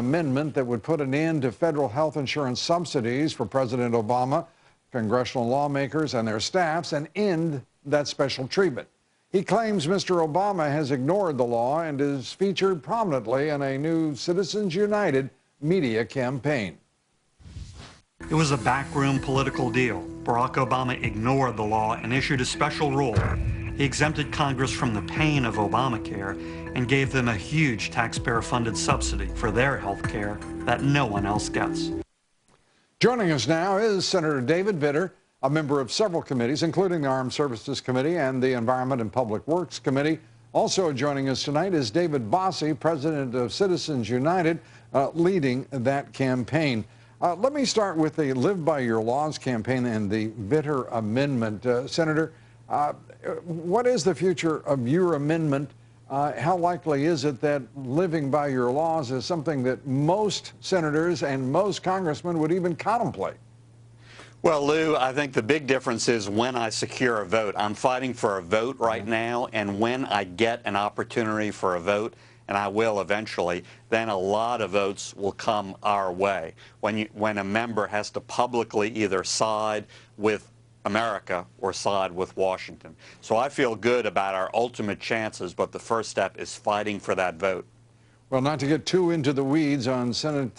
Amendment that would put an end to federal health insurance subsidies for President Obama, congressional lawmakers, and their staffs, and end that special treatment. He claims Mr. Obama has ignored the law and is featured prominently in a new Citizens United media campaign. It was a backroom political deal. Barack Obama ignored the law and issued a special rule. He exempted Congress from the pain of Obamacare and gave them a huge taxpayer-funded subsidy for their health care that no one else gets. Joining us now is Senator David Vitter, a member of several committees, including the Armed Services Committee and the Environment and Public Works Committee. Also joining us tonight is David Bossie, president of Citizens United, leading that campaign. Let me start with the Live by Your Laws campaign and the Vitter Amendment. Senator, what is the future of your amendment? How likely is it that living by your laws is something that most senators and most congressmen would even contemplate? Well, Lou, I think the big difference is when I secure a vote. I'm fighting for a vote right now, and when I get an opportunity for a vote, and I will eventually, then a lot of votes will come our way. When a member has to publicly either side with America or side with Washington. So I feel good about our ultimate chances, but the first step is fighting for that vote. Well, not to get too into the weeds on Senate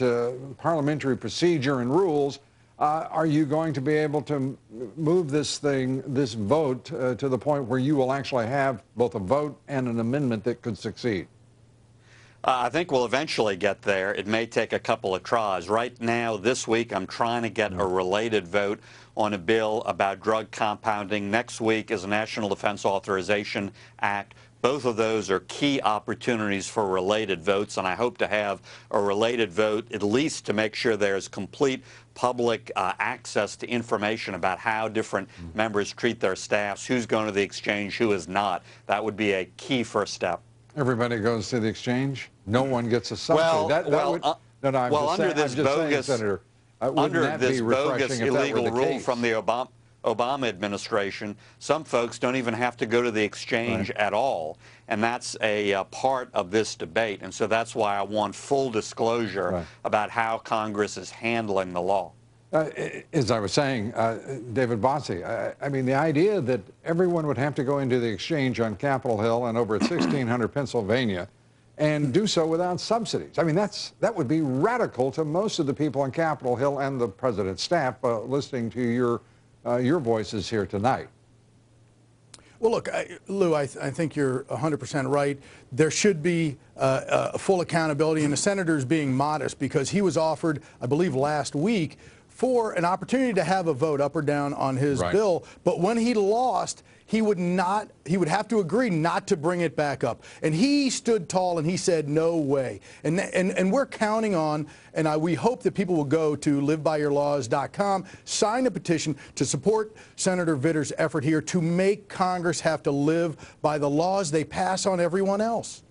parliamentary procedure and rules, are you going to be able to move this vote to the point where you will actually have both a vote and an amendment that could succeed? I think we'll eventually get there. It may take a couple of tries. Right now, this week, I'm trying to get a related vote on a bill about drug compounding. Next week is a National Defense Authorization Act. Both of those are key opportunities for related votes, and I hope to have a related vote at least to make sure there's complete public access to information about how different members treat their staffs, who's going to the exchange, who is not. That would be a key first step. Everybody goes to the exchange? No one gets a subsidy? Under this bogus illegal rule from the Obama administration, some folks don't even have to go to the exchange at all, and that's a part of this debate, and so that's why I want full disclosure about how Congress is handling the law. As I was saying, David Bossie, I mean, the idea that everyone would have to go into the exchange on Capitol Hill and over at 1600 Pennsylvania and do so without subsidies. I mean, that would be radical to most of the people on Capitol Hill and the president's staff listening to your voices here tonight. Well, look, Lou, I think you're 100% right. There should be full accountability, and the senator's being modest because he was offered, I believe, last week for an opportunity to have a vote up or down on his bill, but when he lost, he would have to agree not to bring it back up. And he stood tall and he said, no way. And we're counting on, and we hope that people will go to livebyyourlaws.com, sign a petition to support Senator Vitter's effort here to make Congress have to live by the laws they pass on everyone else.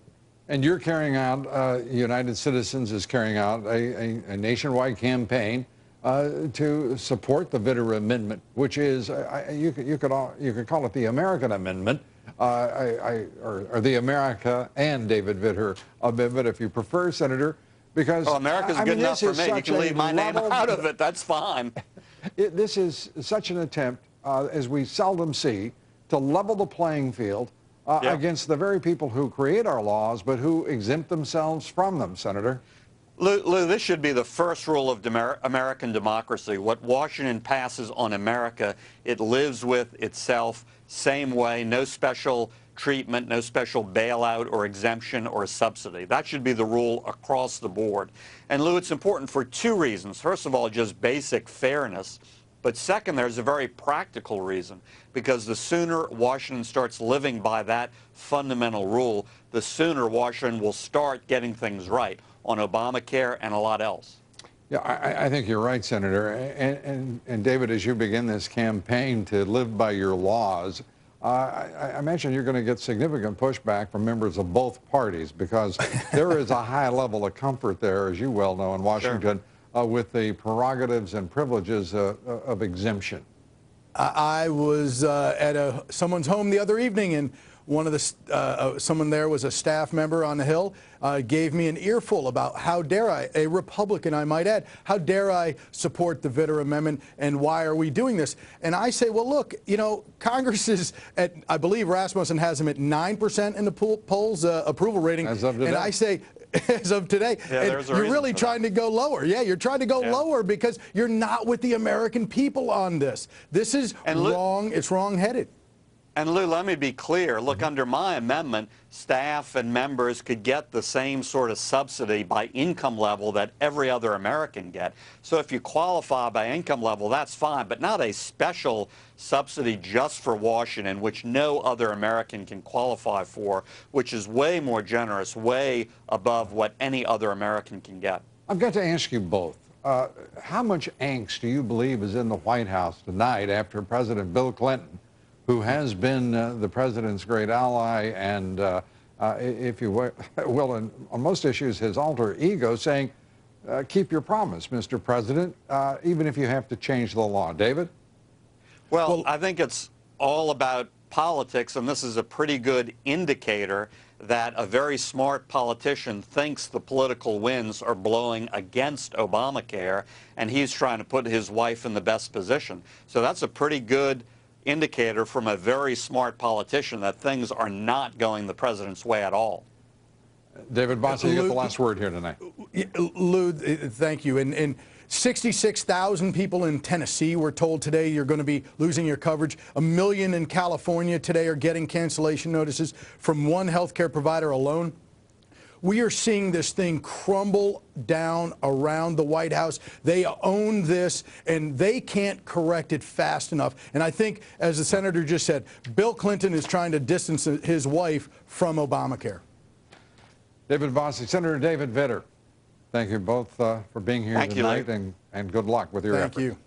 And you're carrying out, United Citizens is carrying out a nationwide campaign to support the Vitter Amendment, which is, you could call it the American Amendment, or the America and David Vitter Amendment, if you prefer, Senator, because America's good enough for me. You can leave my name out of it. That's fine. This is such an attempt, as we seldom see, to level the playing field against the very people who create our laws, but who exempt themselves from them, Senator. Lou, this should be the first rule of American democracy. What Washington passes on America, it lives with itself, same way, no special treatment, no special bailout or exemption or subsidy. That should be the rule across the board. And Lou, it's important for two reasons. First of all, just basic fairness. But second, there's a very practical reason, because the sooner Washington starts living by that fundamental rule, the sooner Washington will start getting things right on Obamacare and a lot else. Yeah, I think you're right, Senator. And David, as you begin this campaign to live by your laws, I imagine you're going to get significant pushback from members of both parties, because there is a high level of comfort there, as you well know, in Washington, with the prerogatives and privileges of exemption. I was at someone's home the other evening, and one of the someone there was a staff member on the Hill, gave me an earful about how dare I, a Republican I might add, how dare I support the Vitter Amendment and why are we doing this? And I say, well, look, you know, Congress is at, I believe Rasmussen has him at 9% in the polls approval rating. As of today. And I say, as of today, and you're really trying to go lower. Yeah, you're trying to go lower because you're not with the American people on this. This is wrong. It's wrong-headed. And Lou, let me be clear. Look, under my amendment, staff and members could get the same sort of subsidy by income level that every other American get. So if you qualify by income level, that's fine, but not a special subsidy just for Washington, which no other American can qualify for, which is way more generous, way above what any other American can get. I've got to ask you both. How much angst do you believe is in the White House tonight after President Bill Clinton, who has been the president's great ally and, if you will, on most issues, his alter ego, saying, keep your promise, Mr. President, even if you have to change the law. David? Well, I think it's all about politics, and this is a pretty good indicator that a very smart politician thinks the political winds are blowing against Obamacare, and he's trying to put his wife in the best position. So that's a pretty good indicator from a very smart politician that things are not going the president's way at all. David Bossie, you get the last word here tonight. Lou, thank you. And 66,000 people in Tennessee were told today you're going to be losing your coverage. 1 million in California today are getting cancellation notices from one healthcare provider alone. We are seeing this thing crumble down around the White House. They own this, and they can't correct it fast enough. And I think, as the senator just said, Bill Clinton is trying to distance his wife from Obamacare. David Bossie, Senator David Vitter, thank you both for being here tonight, and good luck with your effort. Thank you.